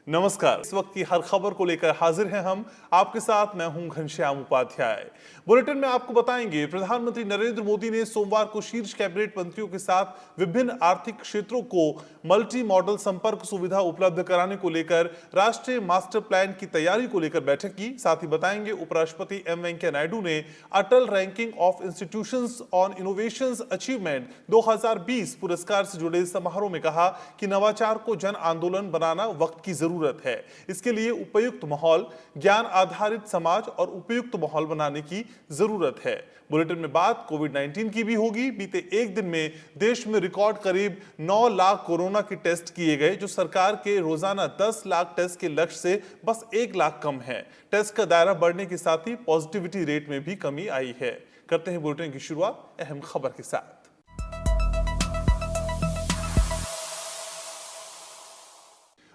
नमस्कार। इस वक्त की हर खबर को लेकर हाजिर हैं हम आपके साथ। मैं हूं घनश्याम उपाध्याय। बुलेटिन में आपको बताएंगे, प्रधानमंत्री नरेंद्र मोदी ने सोमवार को शीर्ष कैबिनेट मंत्रियों के साथ विभिन्न आर्थिक क्षेत्रों को मल्टी मॉडल संपर्क सुविधा उपलब्ध कराने को लेकर राष्ट्रीय मास्टर प्लान की तैयारी को लेकर बैठक की। साथ ही बताएंगे, उपराष्ट्रपति एम वेंकैया नायडू ने Atal ranking of institutions on innovations achievement 2020 पुरस्कार से जुड़े समारोह में कहा कि नवाचार को जन आंदोलन बनाना वक्त की जरूरत है। इसके लिए उपयुक्त माहौल, ज्ञान आधारित समाज और उपयुक्त माहौल बनाने की जरूरत है। बुलेटिन में बात कोविड-19 की भी होगी। बीते एक दिन में देश में रिकॉर्ड करीब 9 लाख कोरोना के टेस्ट किए गए, जो सरकार के रोजाना 10 लाख टेस्ट के लक्ष्य से बस 1 लाख कम है। टेस्ट का दायरा बढ़ने के साथ ही पॉजिटिविटी रेट में भी कमी आई है। करते हैं बुलेटिन की शुरुआत अहम खबर के साथ।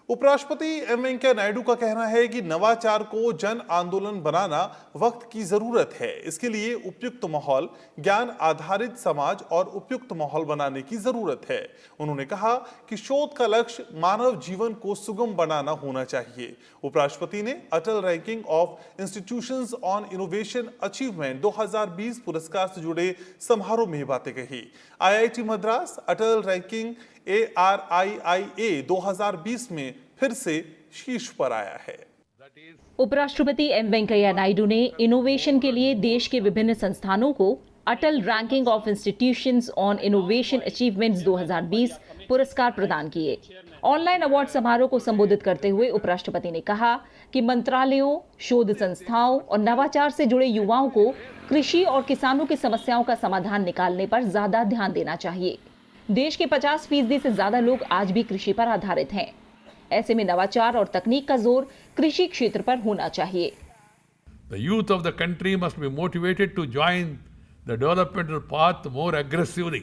उपराष्ट्रपति एम वेंकैया नायडू का कहना है कि नवाचार को जन आंदोलन बनाना वक्त की जरूरत है। इसके लिए उपयुक्त माहौल, ज्ञान आधारित समाज और उपयुक्त माहौल बनाने की जरूरत है। उन्होंने कहा कि शोध का लक्ष्य मानव जीवन को सुगम बनाना होना चाहिए। उपराष्ट्रपति ने Atal ranking of institutions on innovation achievement 2020 पुरस्कार से जुड़े समारोह में बातें कही। IIT Madras Atal ranking ARIIA 2020 में फिर से शीर्ष पर आया है। उपराष्ट्रपति एम वेंकैया नायडू ने इनोवेशन के लिए देश के विभिन्न संस्थानों को Atal ranking of institutions on innovation achievements 2020 पुरस्कार प्रदान किए। ऑनलाइन अवार्ड समारोह को संबोधित करते हुए उपराष्ट्रपति ने कहा कि मंत्रालयों, शोध संस्थाओं और नवाचार से जुड़े युवाओं को कृषि और किसानों की समस्याओं का समाधान निकालने पर ज्यादा ध्यान देना चाहिए। देश के 50% से ज्यादा लोग आज भी कृषि पर आधारित हैं। ऐसे में नवाचार और तकनीक का जोर कृषि क्षेत्र पर होना चाहिए। The youth of the country must be motivated to join the developmental path more aggressively,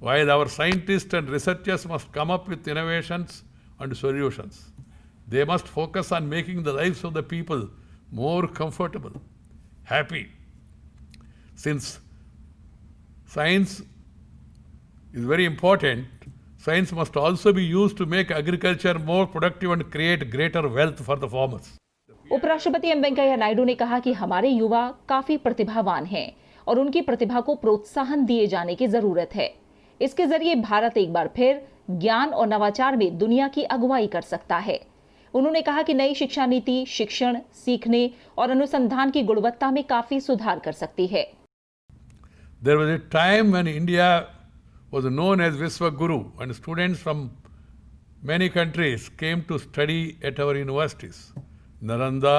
while our scientists and researchers must come up with innovations and solutions. They must focus on making the lives of the people more comfortable, happy. Since science is very important, science must also be used to make agriculture more productive and create greater wealth for the farmers. उपराष्ट्रपति M Venkaiah Naidu ने कहा कि हमारे युवा काफी प्रतिभावान हैं और उनकी प्रतिभा को प्रोत्साहन दिए जाने की जरूरत है। इसके जरिए भारत एक बार फिर ज्ञान और नवाचार में दुनिया की अगुवाई कर सकता है। उन्होंने कहा कि नई शिक्षा नीति शिक्षण, सीखने और अनुसंधान की गुणवत्ता में काफी सुधार कर सकती है। There was a time when India was known as Vishwaguru, and students from many countries came to study at our universities. Nalanda,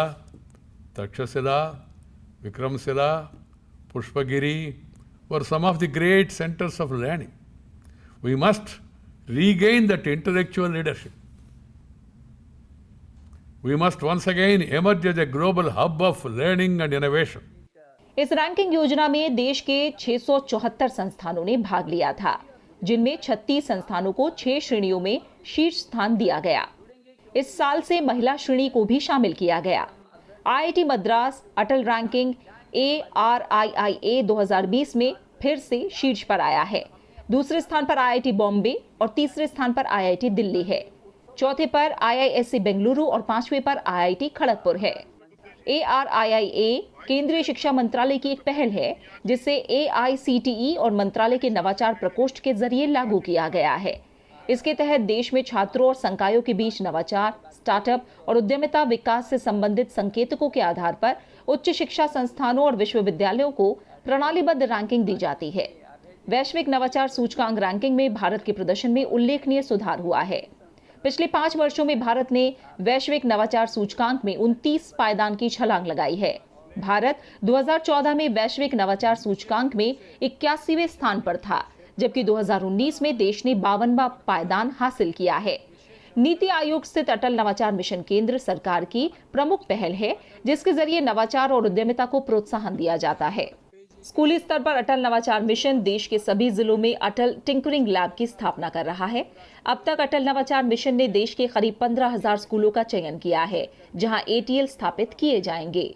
Takshashila, Vikramshila, Pushpagiri were some of the great centers of learning. We must regain that intellectual leadership. We must once again emerge as a global hub of learning and innovation. इस ranking योजना में देश के 674 संस्थानों ने भाग लिया था, जिनमें 36 संस्थानों को 6 श्रेणियों में शीर्ष स्थान दिया गया। इस साल से महिला श्रेणी को भी शामिल किया गया। IIT Madras Atal ranking ARIIA 2020 में फिर से शीर्ष पर आया है। दूसरे स्थान पर आईआईटी बॉम्बे और तीसरे स्थान पर आईआईटी दिल्ली है। चौथे पर IISc बेंगलुरु और पांचवें पर IIT खड़गपुर है। ARIIA केंद्रीय शिक्षा मंत्रालय की एक पहल है, जिसे AICTE और मंत्रालय के नवाचार प्रकोष्ठ के जरिए लागू किया गया है। इसके तहत देश में छात्रों और संकायों के बीच नवाचार, स्टार्टअप और उद्यमिता विकास से संबंधित संकेतकों के आधार पर उच्च शिक्षा संस्थानों और विश्वविद्यालयों को प्रणालीबद्ध रैंकिंग दी जाती है। वैश्विक नवाचार सूचकांक रैंकिंग में भारत के प्रदर्शन में उल्लेखनीय सुधार हुआ है। पिछले 5 वर्षों में भारत ने वैश्विक नवाचार सूचकांक में 29 पायदान की छलांग लगाई है। भारत 2014 में वैश्विक नवाचार सूचकांक में 81वें स्थान पर था, जबकि 2019 में देश ने 52वां पायदान हासिल किया है। नीति आयोग स्थित अटल नवाचार मिशन केंद्र सरकार की प्रमुख पहल है, जिसके जरिए नवाचार और उद्यमिता को प्रोत्साहन दिया जाता है। स्कूली स्तर पर अटल नवाचार मिशन देश के सभी जिलों में अटल टिंकरिंग लैब की स्थापना कर रहा है। अब तक अटल नवाचार मिशन ने देश के करीब 15,000 स्कूलों का चयन किया है, जहां ATL स्थापित किए जाएंगे।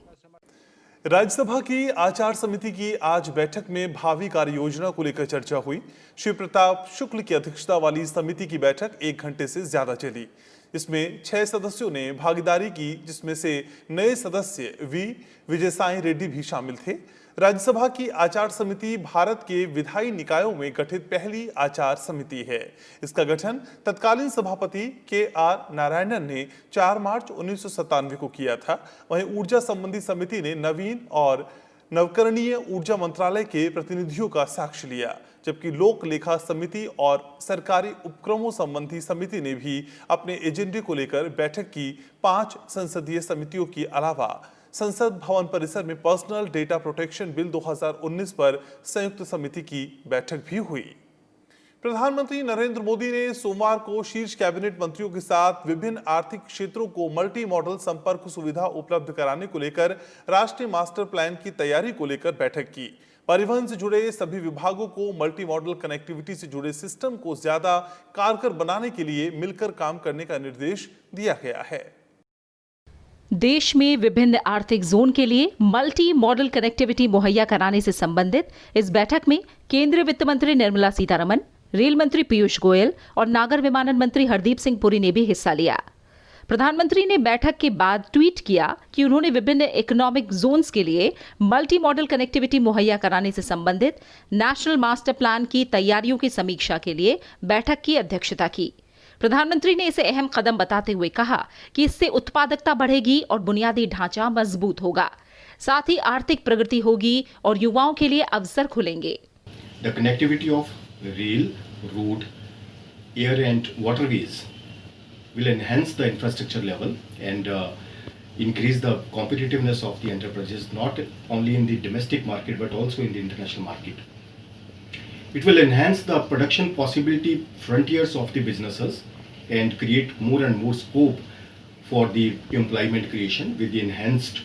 राज्यसभा की आचार समिति की आज बैठक में भावी कार्य योजना को लेकर चर्चा हुई। शिव प्रताप शुक्ल की अध्यक्षता वाली समिति की बैठक 1 घंटे से ज्यादा चली। इसमें 6 सदस्यों ने भागीदारी की, जिसमें से नए सदस्य वी विजयसाई रेड्डी भी शामिल थे। राज्यसभा की आचार समिति भारत के विधायी निकायों में गठित पहली आचार समिति है। इसका गठन तत्कालीन सभापति KR नारायणन ने 4 मार्च 1997 को किया था। वहीं ऊर्जा संबंधी समिति ने नवीन और नवकरणीय ऊर्जा मंत्रालय के प्रतिनिधियों का साक्ष्य लिया, जबकि लोक लेखा समिति और सरकारी उपक्रमों संबंधी समिति ने भी अपने एजेंडे को लेकर बैठक की। 5 संसदीय समितियों के अलावा संसद भवन परिसर में पर्सनल डेटा प्रोटेक्शन बिल 2019 पर संयुक्त समिति की बैठक भी हुई। प्रधानमंत्री नरेंद्र मोदी ने सोमवार को शीर्ष कैबिनेट मंत्रियों के साथ विभिन्न आर्थिक क्षेत्रों को मल्टी मॉडल संपर्क सुविधा उपलब्ध कराने को लेकर राष्ट्रीय मास्टर प्लान की तैयारी को लेकर बैठक की। परिवहन से जुड़े सभी विभागों को मल्टी मॉडल कनेक्टिविटी से जुड़े सिस्टम को ज्यादा कारगर बनाने के लिए मिलकर काम करने का निर्देश दिया गया है। देश में विभिन्न आर्थिक जोन के लिए मल्टी मॉडल कनेक्टिविटी मुहैया कराने से संबंधित इस बैठक में केंद्रीय वित्त मंत्री निर्मला सीतारमण, रेल मंत्री पीयूष गोयल और नागर विमानन मंत्री हरदीप सिंह पुरी ने भी हिस्सा लिया। प्रधानमंत्री ने बैठक के बाद ट्वीट किया कि उन्होंने विभिन्न इकोनॉमिक जोन्स के लिए मल्टी मॉडल कनेक्टिविटी मुहैया कराने से संबंधित नेशनल मास्टर प्लान की तैयारियों की समीक्षा के लिए बैठक की अध्यक्षता की। प्रधानमंत्री ने इसे अहम कदम बताते हुए कहा कि इससे उत्पादकता बढ़ेगी और बुनियादी ढांचा मजबूत होगा, साथ ही आर्थिक प्रगति होगी और युवाओं के लिए अवसर खुलेंगे। The connectivity of rail, road, air and waterways will enhance the infrastructure level and increase the competitiveness of the enterprises, not only in the domestic market but also in the international market. It will enhance the production possibility frontiers of the businesses and create more and more scope for the employment creation with the enhanced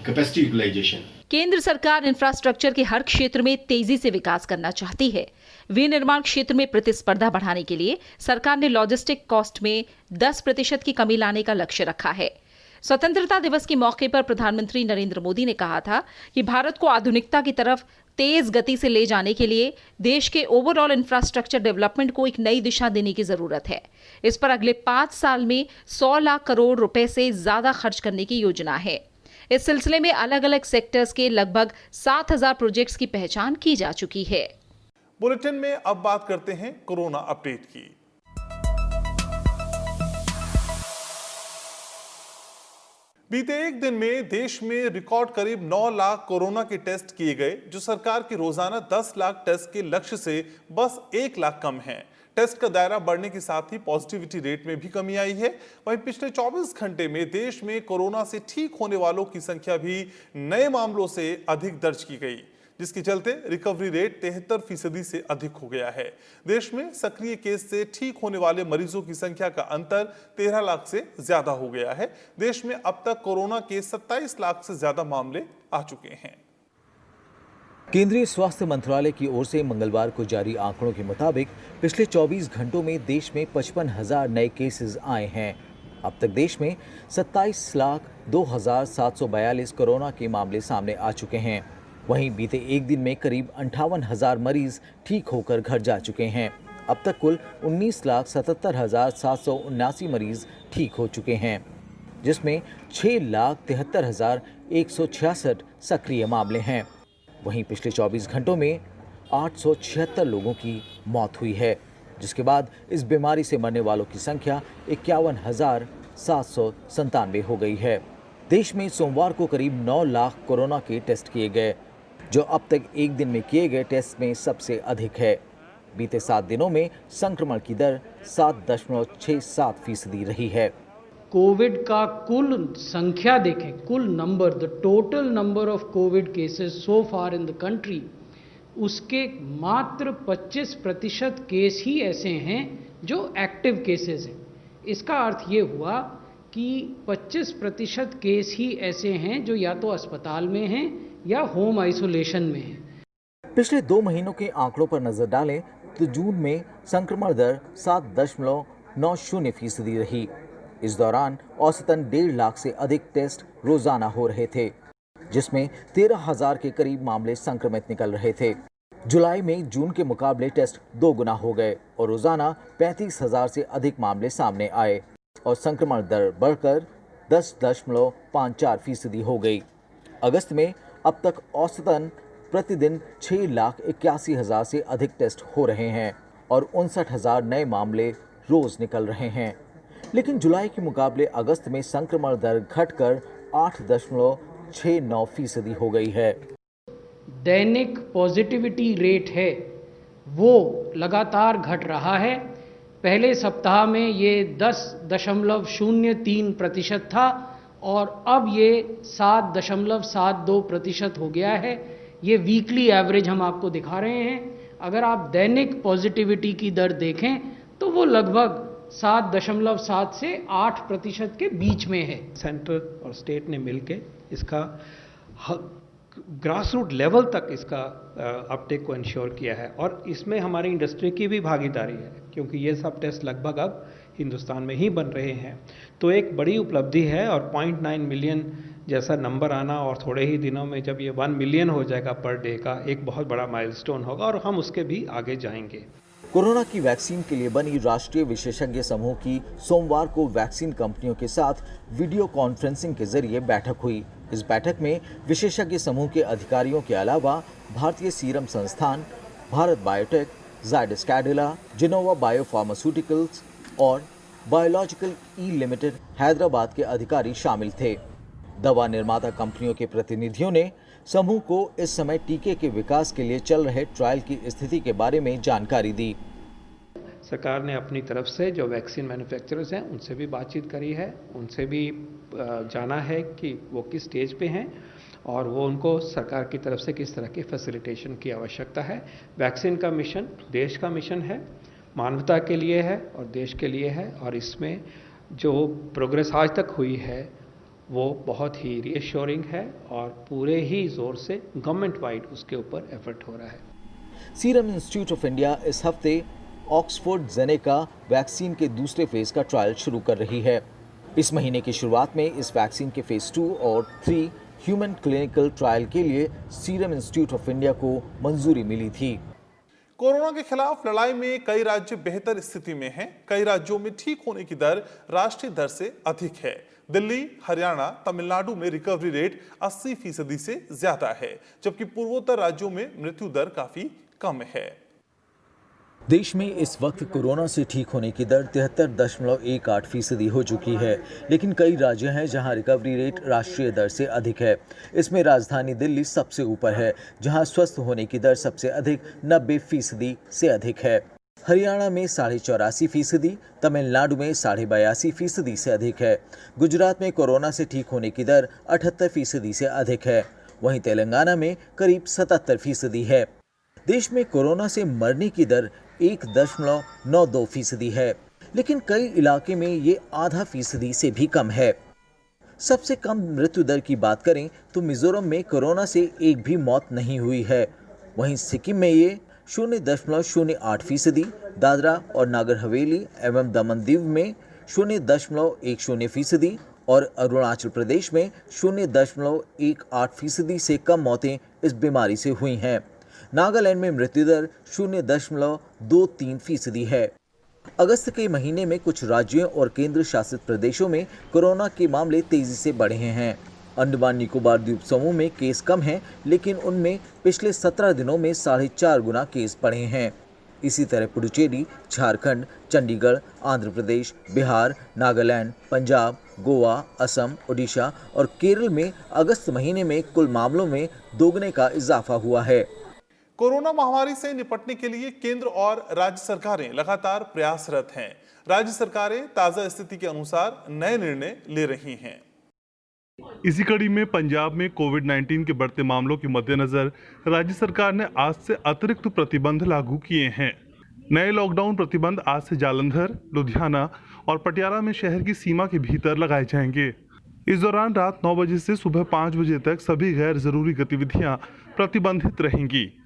capacity utilization. केंद्र सरकार infrastructure के हर क्षेत्र में तेजी से विकास करना चाहती है। विनिर्माण क्षेत्र में प्रतिस्पर्धा बढ़ाने के लिए सरकार ने लॉजिस्टिक कॉस्ट में 10% की कमी लाने का लक्ष्य रखा है। स्वतंत्रता दिवस के मौके पर प्रधानमंत्री नरेंद्र मोदी ने कहा था कि भारत को आधुनिकता की तरफ तेज गति से ले जाने के लिए देश के ओवरऑल इंफ्रास्ट्रक्चर डेवलपमेंट को एक नई दिशा देने की जरूरत है। इस पर अगले 5 साल में 100 लाख करोड़ रुपए से ज्यादा खर्च करने की योजना है। इस सिलसिले में अलग अलग सेक्टर्स के लगभग 7000 प्रोजेक्ट्स की पहचान की जा चुकी है। बुलेटिन में अब बात करते हैं कोरोना अपडेट की। बीते एक दिन में देश में रिकॉर्ड करीब 9 लाख कोरोना के टेस्ट किए गए, जो सरकार के रोजाना 10 लाख टेस्ट के लक्ष्य से बस 1 लाख कम है। टेस्ट का दायरा बढ़ने के साथ ही पॉजिटिविटी रेट में भी कमी आई है। वहीं पिछले 24 घंटे में देश में कोरोना से ठीक होने वालों की संख्या भी नए मामलों से अधिक दर्ज की गई, जिसके चलते रिकवरी रेट 73% से अधिक हो गया है। देश में सक्रिय केस से ठीक होने वाले मरीजों की संख्या का अंतर 13 लाख से ज्यादा हो गया है। देश में अब तक कोरोना के 27 लाख से ज्यादा मामले आ चुके हैं। केंद्रीय स्वास्थ्य मंत्रालय की ओर से मंगलवार को जारी आंकड़ों के मुताबिक पिछले 24 घंटों में देश में 55,000 नए केसेस आए हैं। अब तक देश में 27,02,742 कोरोना के मामले सामने आ चुके हैं। वहीं बीते एक दिन में करीब 58,000 मरीज ठीक होकर घर जा चुके हैं। अब तक कुल 19,77,779 मरीज ठीक हो चुके हैं, जिसमें 6,73,166 सक्रिय मामले हैं। वहीं पिछले 24 घंटों में 876 लोगों की मौत हुई है, जिसके बाद इस बीमारी से मरने वालों की संख्या 51,797 हो गई है। देश में सोमवार को करीब 9 लाख कोरोना के टेस्ट किए गए, जो अब तक एक दिन में किए गए टेस्ट में सबसे अधिक है। बीते 7 दिनों में संक्रमण की दर 7.67% रही है। कोविड का कुल संख्या देखें, कुल number, the total number of Covid cases so far in the country, उसके मात्र 25% केस ही ऐसे हैं जो एक्टिव केसेस हैं। इसका अर्थ ये हुआ कि 25% केस ही ऐसे हैं जो या तो अस्पताल में हैं या होम आइसोलेशन में हैं। पिछले 2 महीनों के आंकड़ों पर नजर डालें तो जून में संक्रमण दर 7.90% रही। इस दौरान औसतन 1.5 लाख से अधिक टेस्ट रोजाना हो रहे थे, जिसमें 13,000 के करीब मामले संक्रमित निकल रहे थे। जुलाई में जून के मुकाबले टेस्ट 2 गुना हो गए और रोजाना 35,000 से अधिक मामले सामने आए। और संक्रमण दर बढ़कर 10.54% हो गई। अगस्त में अब तक औसतन प्रतिदिन 6,81,000 से अधिक टेस्ट हो रहे हैं और 59,000 नए मामले रोज निकल रहे हैं। लेकिन जुलाई के मुकाबले अगस्त में संक्रमण दर घटकर 8.69% हो गई है। दैनिक पॉजिटिविटी रेट है वो लगातार घट रहा है। पहले सप्ताह में ये 10.03% था और अब ये 7.72% हो गया है। ये वीकली एवरेज हम आपको दिखा रहे हैं। अगर आप दैनिक पॉजिटिविटी की दर देखें तो वो लगभग 7.7 से 8% के बीच में है। सेंटर और स्टेट ने मिलके इसका ग्रास रूट लेवल तक इसका अपटेक को इंश्योर किया है और इसमें हमारी इंडस्ट्री की भी भागीदारी है, क्योंकि ये सब टेस्ट लगभग अब हिंदुस्तान में ही बन रहे हैं। तो एक बड़ी उपलब्धि है और 0.9 मिलियन जैसा नंबर आना और थोड़े ही दिनों में जब ये 1 मिलियन हो जाएगा पर डे का, एक बहुत बड़ा माइलस्टोन होगा और हम उसके भी आगे जाएंगे। कोरोना की वैक्सीन के लिए बनी राष्ट्रीय विशेषज्ञ समूह की सोमवार को वैक्सीन कंपनियों के साथ वीडियो कॉन्फ्रेंसिंग के जरिए बैठक हुई। इस बैठक में विशेषज्ञ समूह के अधिकारियों के अलावा भारतीय सीरम संस्थान, भारत बायोटेक, जायडस कैडिला, जिनोवा बायोफार्मास्यूटिकल्स और बायोलॉजिकल ई लिमिटेड हैदराबाद के अधिकारी शामिल थे। दवा निर्माता कंपनियों के प्रतिनिधियों ने समूह को इस समय टीके के विकास के लिए चल रहे ट्रायल की स्थिति के बारे में जानकारी दी। सरकार ने अपनी तरफ से जो वैक्सीन मैन्युफैक्चरर्स हैं उनसे भी बातचीत करी है, उनसे भी जाना है कि वो किस स्टेज पे हैं और वो उनको सरकार की तरफ से किस तरह की फैसिलिटेशन की आवश्यकता है। वैक्सीन का मिशन देश का मिशन है, मानवता के लिए है और देश के लिए है और इसमें जो प्रोग्रेस आज तक हुई है वो बहुत ही रीअश्योरिंग है और पूरे ही जोर से गवर्नमेंट वाइड उसके ऊपर एफर्ट हो रहा है। सीरम इंस्टीट्यूट ऑफ इंडिया इस हफ्ते ऑक्सफोर्ड जेनेका वैक्सीन के दूसरे फेज का ट्रायल शुरू कर रही है। इस महीने की शुरुआत में इस वैक्सीन के फेज 2 और 3 ह्यूमन क्लिनिकल ट्रायल के लिए सीरम इंस्टीट्यूट ऑफ इंडिया को मंजूरी मिली थी। कोरोना के खिलाफ लड़ाई में कई राज्य बेहतर स्थिति में हैं। कई राज्यों में ठीक होने की दर राष्ट्रीय दर से अधिक है। दिल्ली, हरियाणा, तमिलनाडु में रिकवरी रेट 80% से ज्यादा है, जबकि पूर्वोत्तर राज्यों में मृत्यु दर काफी कम है। देश में इस वक्त कोरोना से ठीक होने की दर 73.18% हो चुकी है, लेकिन कई राज्य हैं जहां रिकवरी रेट राष्ट्रीय दर से अधिक है। इसमें राजधानी दिल्ली सबसे ऊपर है, जहां स्वस्थ होने की दर सबसे अधिक 90% से अधिक है। हरियाणा में 84.5%, तमिलनाडु में 82.5% से अधिक है। गुजरात में कोरोना से ठीक होने की दर 78% से अधिक है। वहीं तेलंगाना में करीब 77% है। देश में कोरोना से मरने की दर 1.92% है, लेकिन कई इलाके में ये 0.5% से भी कम है। सबसे कम मृत्यु दर की बात करें तो मिजोरम में कोरोना से एक भी मौत नहीं हुई है। वहीं सिक्किम में ये 0.08%, दादरा और नागर हवेली एवं दमन दीव में 0.10% और अरुणाचल प्रदेश में 0.18% से कम मौतें इस बीमारी से हुई हैं। नागालैंड में मृत्यु दर 0.23% है। अगस्त के महीने में कुछ राज्यों और केंद्र शासित प्रदेशों में कोरोना के मामले तेजी से बढ़े हैं। अंडमान निकोबार द्वीप समूह में केस कम हैं, लेकिन उनमें पिछले 17 दिनों में 4.5 गुना केस बढ़े हैं। इसी तरह पुडुचेरी, झारखंड, चंडीगढ़, आंध्र प्रदेश, बिहार, नागालैंड, पंजाब, गोवा, असम, ओडिशा और केरल में अगस्त महीने में कुल मामलों में दोगुने का इजाफा हुआ है। कोरोना महामारी से निपटने के लिए केंद्र और राज्य सरकारें लगातार प्रयासरत हैं। राज्य सरकारें ताजा स्थिति के अनुसार नए निर्णय ले रही हैं। इसी कड़ी में पंजाब में कोविड-19 के बढ़ते मामलों के मद्देनजर राज्य सरकार ने आज से अतिरिक्त प्रतिबंध लागू किए हैं। नए लॉकडाउन प्रतिबंध आज से जालंधर, लुधियाना और पटियाला में शहर की सीमा के भीतर लगाए जाएंगे। इस दौरान रात 9 बजे से सुबह 5 बजे तक सभी गैर जरूरी गतिविधियां प्रतिबंधित रहेंगी।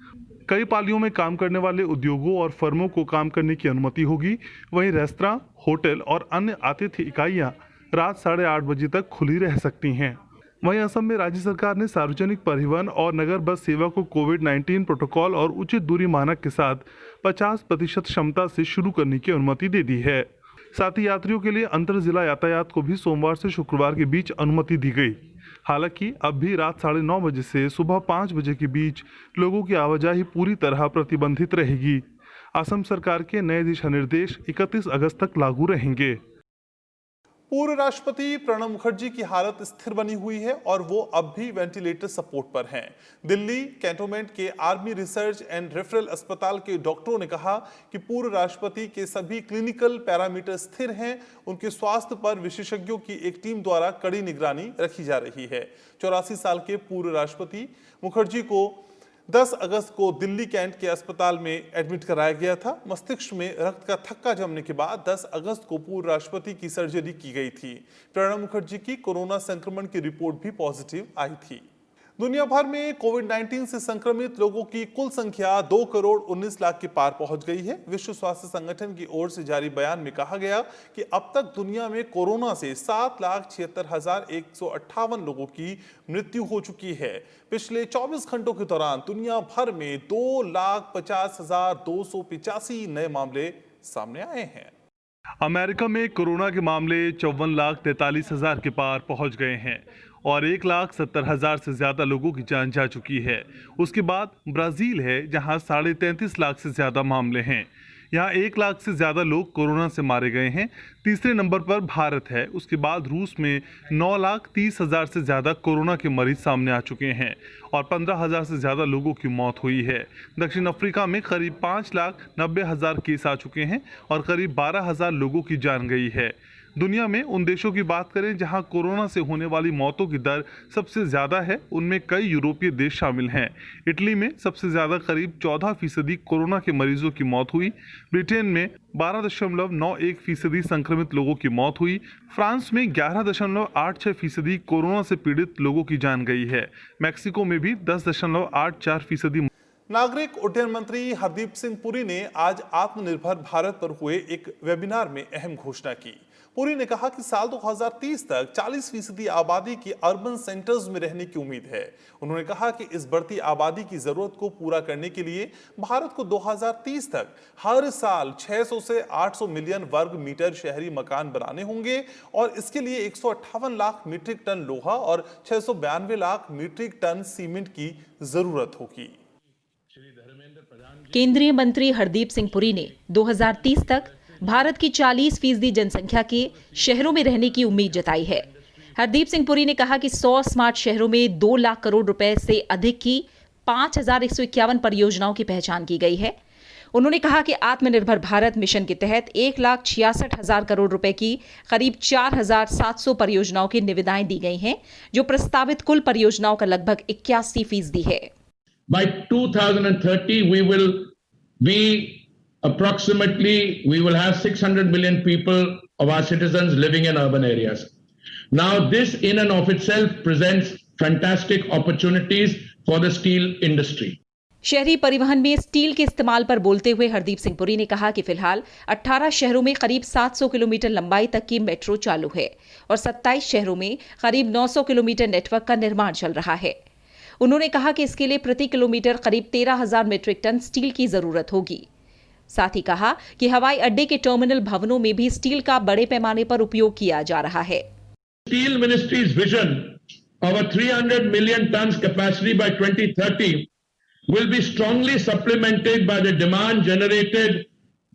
कई पालियों में काम करने वाले उद्योगों और फर्मों को काम करने की अनुमति होगी। वहीं रेस्तरां, होटल और अन्य आतिथ्य इकाइयां रात 8:30 बजे तक खुली रह सकती हैं। वहीं असम में राज्य सरकार ने सार्वजनिक परिवहन और नगर बस सेवा को कोविड-19 प्रोटोकॉल और उचित दूरी मानक के साथ 50% क्षमता से शुरू करने की अनुमति दे दी है। साथ ही यात्रियों के लिए अंतर जिला यातायात को भी सोमवार से शुक्रवार के बीच अनुमति दी गई। हालांकि अब भी रात 9:30 बजे से सुबह 5 बजे के बीच लोगों की आवाजाही पूरी तरह प्रतिबंधित रहेगी। असम सरकार के नए दिशा निर्देश 31 अगस्त तक लागू रहेंगे। पूर्व राष्ट्रपति प्रणब मुखर्जी की हालत स्थिर बनी हुई है और वो अब भी वेंटिलेटर सपोर्ट पर हैं। दिल्ली कैंटोनमेंट के आर्मी रिसर्च एंड रेफरल अस्पताल के डॉक्टरों ने कहा कि पूर्व राष्ट्रपति के सभी क्लिनिकल पैरामीटर स्थिर हैं। उनके स्वास्थ्य पर विशेषज्ञों की एक टीम द्वारा कड़ी निगरानी रखी जा रही है। 84 साल के पूर्व राष्ट्रपति मुखर्जी को 10 अगस्त को दिल्ली कैंट के अस्पताल में एडमिट कराया गया था। मस्तिष्क में रक्त का थक्का जमने के बाद 10 अगस्त को पूर्व राष्ट्रपति की सर्जरी की गई थी। प्रणब मुखर्जी की कोरोना संक्रमण की रिपोर्ट भी पॉजिटिव आई थी। दुनिया भर में कोविड-19 से संक्रमित लोगों की कुल संख्या 2 करोड़ 19 लाख के पार पहुंच गई है। विश्व स्वास्थ्य संगठन की ओर से जारी बयान में कहा गया कि अब तक दुनिया में कोरोना से 7,76,158 लोगों की मृत्यु हो चुकी है। पिछले 24 घंटों के दौरान दुनिया भर में 2,50,285 नए मामले सामने आए हैं। अमेरिका में कोरोना के मामले 54,43,000 के पार पहुंच गए हैं और 1,70,000 से ज्यादा लोगों की जान जा चुकी है। उसके बाद ब्राजील है, जहां 33.5 लाख से ज्यादा मामले हैं। यहाँ 1 लाख से ज्यादा लोग कोरोना से मारे गए हैं। तीसरे नंबर पर भारत है। उसके बाद रूस में 9,30,000 से ज्यादा कोरोना के मरीज सामने आ चुके हैं और 15,000 से ज्यादा लोगों की मौत हुई है। दक्षिण अफ्रीका में करीब 5,90,000 केस आ चुके हैं और करीब 12,000 लोगों की जान गई है। दुनिया में उन देशों की बात करें जहां कोरोना से होने वाली मौतों की दर सबसे ज्यादा है, उनमें कई यूरोपीय देश शामिल हैं। इटली में सबसे ज्यादा करीब 14% कोरोना के मरीजों की मौत हुई। ब्रिटेन में 12.91% संक्रमित लोगों की मौत हुई। फ्रांस में 11.86% कोरोना से पीड़ित लोगों की जान गई है। मैक्सिको में भी 10.84%। नागरिक उड्डयन मंत्री हरदीप सिंह पुरी ने आज आत्मनिर्भर भारत पर हुए एक वेबिनार में अहम घोषणा की। पुरी ने कहा कि साल 2030 तक 40% आबादी की अर्बन सेंटर्स में रहने की उम्मीद है। उन्होंने कहा कि इस बढ़ती आबादी की जरूरत को पूरा करने के लिए भारत को 2030 तक हर साल 600 से 800 मिलियन वर्ग मीटर शहरी मकान बनाने होंगे और इसके लिए 158 लाख मीट्रिक टन लोहा और 692 लाख मीट्रिक टन सीमेंट की जरूरत होगी। केंद्रीय मंत्री हरदीप सिंह पुरी ने 2030 तक भारत की 40% जनसंख्या के शहरों में रहने की उम्मीद जताई है। हरदीप सिंह पुरी ने कहा कि 100 स्मार्ट शहरों में 2 लाख करोड़ रुपए से अधिक की 5,151 परियोजनाओं की पहचान की गई है। उन्होंने कहा कि आत्मनिर्भर भारत मिशन के तहत 1,66,000 करोड़ रुपए की करीब 4,700 परियोजनाओं की निविदाएं दी गई हैं, जो प्रस्तावित कुल परियोजनाओं का लगभग 81% है। By 2030, we will have 600 million people of our citizens living in urban areas. Now, this in and of itself presents fantastic opportunities for the steel industry. शहरी परिवहन में स्टील के इस्तेमाल पर बोलते हुए हरदीप सिंह पुरी ने कहा कि फिलहाल 18 शहरों में करीब 700 किलोमीटर लंबाई तक की मेट्रो चालू है और 27 शहरों में करीब 900 किलोमीटर नेटवर्क का निर्माण चल रहा है। उन्होंने कहा कि इसके लिए प्रति किलोमीटर करीब 13,000 मीट्रिक टन स्टील की जरूरत होगी। साथ ही कहा कि हवाई अड्डे के टर्मिनल भवनों में भी स्टील का बड़े पैमाने पर उपयोग किया जा रहा है। Steel Ministry's vision of a 300 million tons capacity by 2030 will be strongly supplemented by the demand generated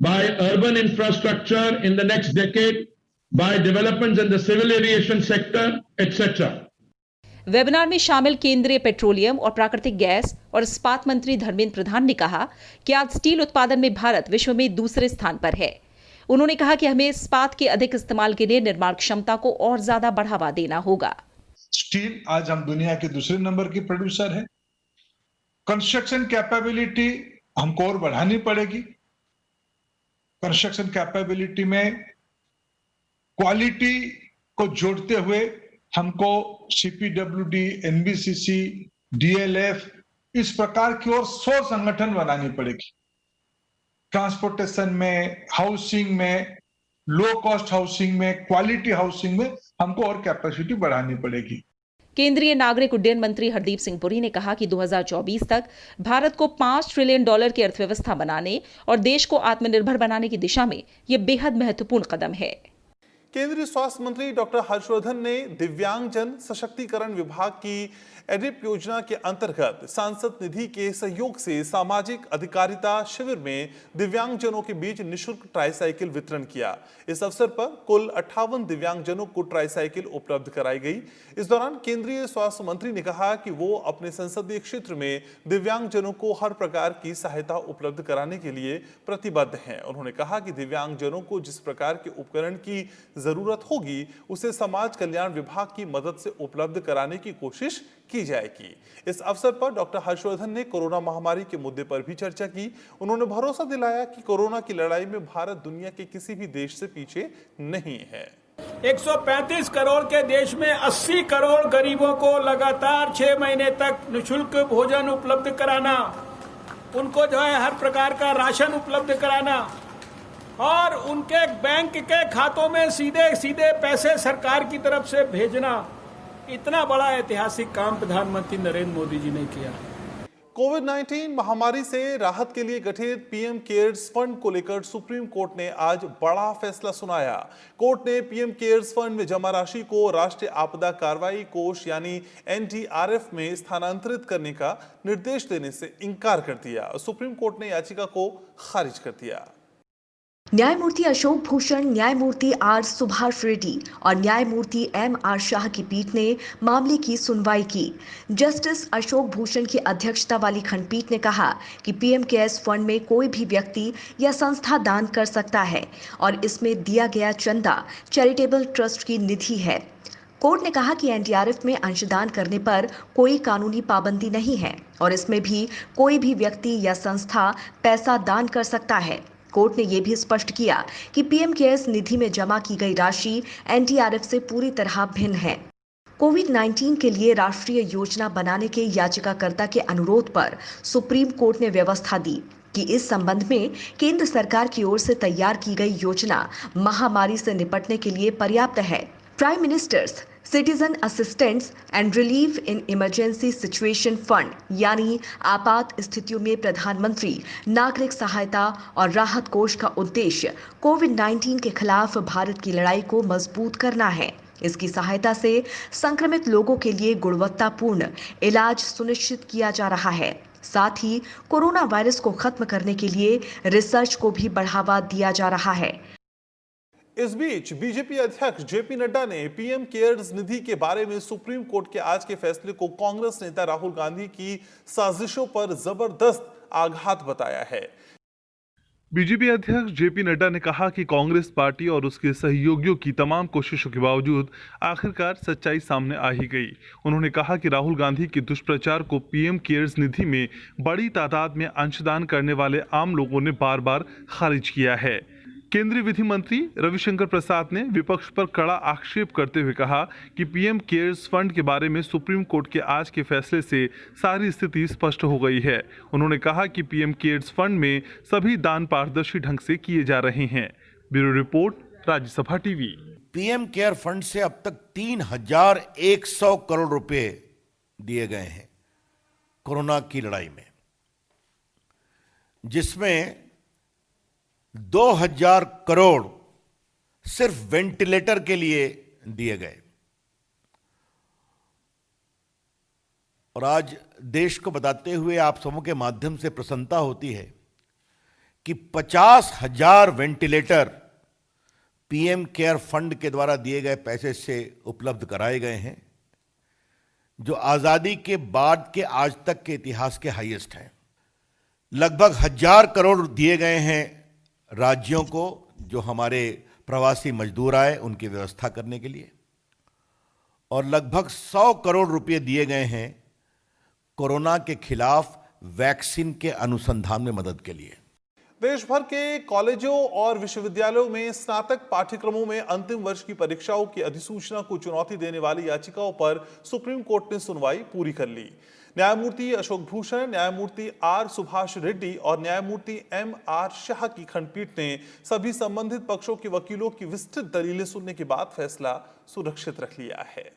by urban infrastructure in the next decade, by developments in the civil aviation sector, etc. Webinar में शामिल केंद्रीय petroleum और प्राकृतिक gas और इस्पात मंत्री धर्मेंद्र प्रधान ने कहा कि आज स्टील उत्पादन में भारत विश्व में दूसरे स्थान पर है। उन्होंने कहा कि हमें इस्पात के अधिक इस्तेमाल के लिए निर्माण क्षमता को और ज्यादा बढ़ावा देना होगा। स्टील आज हम दुनिया के दूसरे नंबर की प्रोड्यूसर है। कंस्ट्रक्शन कैपेबिलिटी हमको और बढ़ानी पड़ेगी। कंस्ट्रक्शन कैपेबिलिटी में क्वालिटी को जोड़ते हुए हमको CPWD, NBCC, DLF इस प्रकार की और 100 संगठन बनानी पड़ेगी। ट्रांसपोर्टेशन में, हाउसिंग में, लो कॉस्ट हाउसिंग में, क्वालिटी हाउसिंग में हमको और कैपेसिटी बढ़ानी पड़ेगी। केंद्रीय नागरिक उड्डयन मंत्री हरदीप सिंह पुरी ने कहा कि 2024 तक भारत को $5 ट्रिलियन की अर्थव्यवस्था बनाने और देश को आत्मनिर्भर बनाने की दिशा में यह बेहद महत्वपूर्ण कदम है। केंद्रीय स्वास्थ्य मंत्री डॉक्टर हर्षवर्धन ने दिव्यांगजन सशक्तिकरण विभाग की एडिप योजना के अंतर्गत सांसद निधि के सहयोग से सामाजिक अधिकारिता शिविर में दिव्यांगजनों के बीच निशुल्क ट्राईसाइकिल वितरण किया। इस अवसर पर कुल 58 दिव्यांगजनों को ट्राईसाइकिल उपलब्ध कराई गई। इस दौरान केंद्रीय स्वास्थ्य मंत्री ने कहा कि वो अपने संसदीय क्षेत्र में दिव्यांगजनों को हर प्रकार की सहायता उपलब्ध कराने के लिए प्रतिबद्ध हैं। उन्होंने कहा कि दिव्यांगजनों को जिस प्रकार के उपकरण की जरूरत होगी उसे समाज कल्याण विभाग की मदद से उपलब्ध कराने की कोशिश की जाएगी। इस अवसर पर डॉक्टर हर्षवर्धन ने कोरोना महामारी के मुद्दे पर भी चर्चा की। उन्होंने भरोसा दिलाया कि कोरोना की लड़ाई में भारत दुनिया के किसी भी देश से पीछे नहीं है। 135 करोड़ के देश में 80 करोड़ गरीबों को लगातार 6 महीने तक निःशुल्क भोजन उपलब्ध कराना, उनको जो है हर प्रकार का राशन उपलब्ध कराना और उनके बैंक के खातों में सीधे सीधे पैसे सरकार की तरफ से भेजना, इतना बड़ा ऐतिहासिक काम प्रधानमंत्री नरेंद्र मोदी जी ने किया। कोविड-19 महामारी से राहत के लिए गठित पीएम केयर्स फंड को लेकर सुप्रीम कोर्ट ने आज बड़ा फैसला सुनाया। कोर्ट ने पीएम केयर्स फंड में जमा राशि को राष्ट्रीय आपदा कार्रवाई कोष यानी एनडीआरएफ में स्थानांतरित करने का निर्देश देने से इनकार कर दिया। सुप्रीम कोर्ट ने याचिका को खारिज कर दिया। न्यायमूर्ति अशोक भूषण, न्यायमूर्ति आर सुभाष रेड्डी और न्यायमूर्ति एम आर शाह की पीठ ने मामले की सुनवाई की। जस्टिस अशोक भूषण की अध्यक्षता वाली खंडपीठ ने कहा कि पीएम केयर्स फंड में कोई भी व्यक्ति या संस्था दान कर सकता है और इसमें दिया गया चंदा चैरिटेबल ट्रस्ट की निधि है। कोर्ट ने कहा कि एनडीआरएफ में अंशदान करने पर कोई कानूनी पाबंदी नहीं है और इसमें भी कोई भी व्यक्ति या संस्था पैसा दान कर सकता है। कोर्ट ने यह भी स्पष्ट किया कि पीएम केयर्स निधि में जमा की गई राशि एनडीआरएफ से पूरी तरह भिन्न है। कोविड-19 के लिए राष्ट्रीय योजना बनाने के याचिकाकर्ता के अनुरोध पर सुप्रीम कोर्ट ने व्यवस्था दी कि इस संबंध में केंद्र सरकार की ओर से तैयार की गई योजना महामारी से निपटने के लिए पर्याप्त है। Prime ministers citizen assistance and relief in emergency situation fund यानी आपात स्थितियों में प्रधानमंत्री नागरिक सहायता और राहत कोष का उद्देश्य कोविड-19 के खिलाफ भारत की लड़ाई को मजबूत करना है। इसकी सहायता से संक्रमित लोगों के लिए गुणवत्तापूर्ण इलाज सुनिश्चित किया जा रहा है। साथ ही कोरोना वायरस को खत्म करने के लिए रिसर्च को भी बढ़ावा दिया जा रहा है। इस बीच बीजेपी अध्यक्ष जेपी नड्डा ने पीएम केयर्स निधि के बारे में सुप्रीम कोर्ट के आज के फैसले को कांग्रेस नेता राहुल गांधी की साजिशों पर जबरदस्त आघात बताया है। बीजेपी अध्यक्ष जेपी नड्डा ने कहा कि कांग्रेस पार्टी और उसके सहयोगियों की तमाम कोशिशों के बावजूद आखिरकार सच्चाई सामने आ ही गई। उन्होंने कहा कि राहुल गांधी के दुष्प्रचार को पीएम केयर्स निधि में बड़ी तादाद में अंशदान करने वाले आम लोगों ने बार बार खारिज किया है। केंद्रीय विधि मंत्री रविशंकर प्रसाद ने विपक्ष पर कड़ा आक्षेप करते हुए कहा कि पीएम केयर्स फंड के बारे में सुप्रीम कोर्ट के आज के फैसले से सारी स्थिति स्पष्ट हो गई है। उन्होंने कहा कि पीएम केयर्स फंड में सभी दान पारदर्शी ढंग से किए जा रहे हैं। Bureau report, Rajya Sabha TV. PM care fund से अब तक 3,100 करोड़ रुपए दिए गए हैं कोरोना की लड़ाई में, जिसमें 2,000 करोड़ सिर्फ वेंटिलेटर के लिए दिए गए। और आज देश को बताते हुए आप सबों के माध्यम से प्रसन्नता होती है कि 50,000 वेंटिलेटर पीएम केयर फंड के द्वारा दिए गए पैसे से उपलब्ध कराए गए हैं, जो आजादी के बाद के आज तक के इतिहास के हाईएस्ट हैं। लगभग 1,000 करोड़ दिए गए हैं राज्यों को, जो हमारे प्रवासी मजदूर आए उनकी व्यवस्था करने के लिए, और लगभग 100 करोड़ रुपए दिए गए हैं कोरोना के खिलाफ वैक्सीन के अनुसंधान में मदद के लिए। देश भर के कॉलेजों और विश्वविद्यालयों में स्नातक पाठ्यक्रमों में अंतिम वर्ष की परीक्षाओं की अधिसूचना को चुनौती देने वाली याचिकाओं पर सुप्रीम कोर्ट ने सुनवाई पूरी कर ली। न्यायमूर्ति अशोक भूषण, न्यायमूर्ति आर सुभाष रेड्डी और न्यायमूर्ति एम आर शाह की खंडपीठ ने सभी संबंधित पक्षों के वकीलों की विस्तृत दलीलें सुनने के बाद फैसला सुरक्षित रख लिया है।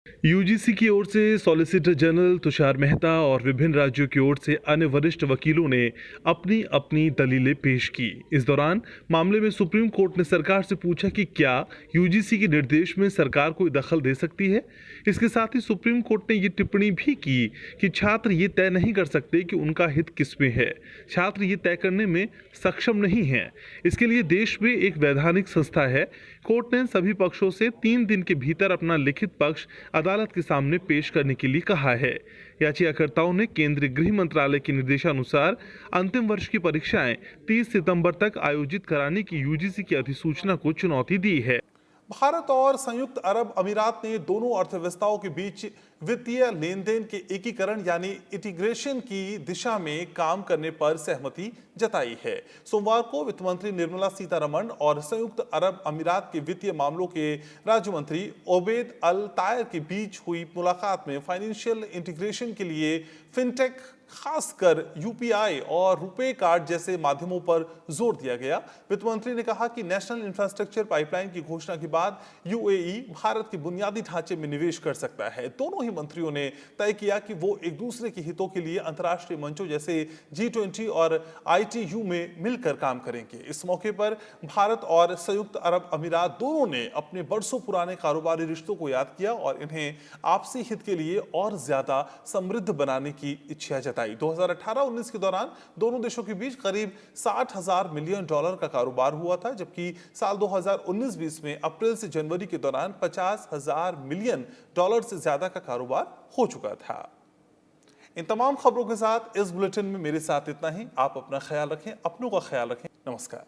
यूजीसी की ओर से सॉलिसिटर जनरल तुषार मेहता और विभिन्न राज्यों की ओर से अन्य वरिष्ठ वकीलों ने अपनी अपनी दलीलें पेश की। इस दौरान मामले में सुप्रीम कोर्ट ने सरकार से पूछा कि क्या यूजीसी के निर्देश में सरकार कोई दखल दे सकती है। इसके साथ ही सुप्रीम कोर्ट ने ये टिप्पणी भी की कि छात्र ये तय नहीं कर सकते कि उनका हित किसमें है। छात्र ये तय करने में सक्षम नहीं हैं। इसके लिए देश में एक वैधानिक संस्था है। कोर्ट ने सभी पक्षों से 3 दिन के भीतर अपना लिखित पक्ष अदालत के सामने पेश करने के लिए कहा है। याचिकाकर्ताओं ने केंद्रीय गृह मंत्रालय के निर्देशानुसार अंतिम वर्ष की परीक्षाएं 30 सितंबर तक आयोजित कराने की यूजीसी की अधिसूचना को चुनौती दी है। भारत और संयुक्त अरब अमीरात ने दोनों अर्थव्यवस्थाओं के बीच वित्तीय लेन देन के एकीकरण यानी इंटीग्रेशन की दिशा में काम करने पर सहमति जताई है। सोमवार को वित्त मंत्री निर्मला सीतारमण और संयुक्त अरब अमीरात के वित्तीय मामलों के राज्य मंत्री ओबेद अल तायर के बीच हुई मुलाकात में फाइनेंशियल इंटीग्रेशन के लिए फिनटेक, खासकर यूपीआई और रुपे कार्ड जैसे माध्यमों पर जोर दिया गया। वित्त मंत्री ने कहा कि नेशनल इंफ्रास्ट्रक्चर पाइपलाइन की घोषणा के बाद यूएई भारत के बुनियादी ढांचे में निवेश कर सकता है। दोनों ही मंत्रियों ने तय किया कि वो एक दूसरे के हितों के लिए अंतर्राष्ट्रीय मंचों जैसे G20 और ITU में मिलकर काम करेंगे। इस मौके पर भारत और संयुक्त अरब अमीरात दोनों ने अपने बरसों पुराने कारोबारी रिश्तों को याद किया और इन्हें आपसी हित के लिए और ज्यादा समृद्ध बनाने की इच्छा जताई। 2018-19 के दौरान दोनों देशों के बीच करीब $60,000 मिलियन का कारोबार हुआ था, जबकि साल 2019-20 में अप्रैल से जनवरी के दौरान $50,000 मिलियन से ज्यादा का कारोबार हो चुका था। इन तमाम खबरों के साथ इस बुलेटिन में मेरे साथ इतना ही। आप अपना ख्याल रखें, अपनों का ख्याल रखें। नमस्कार।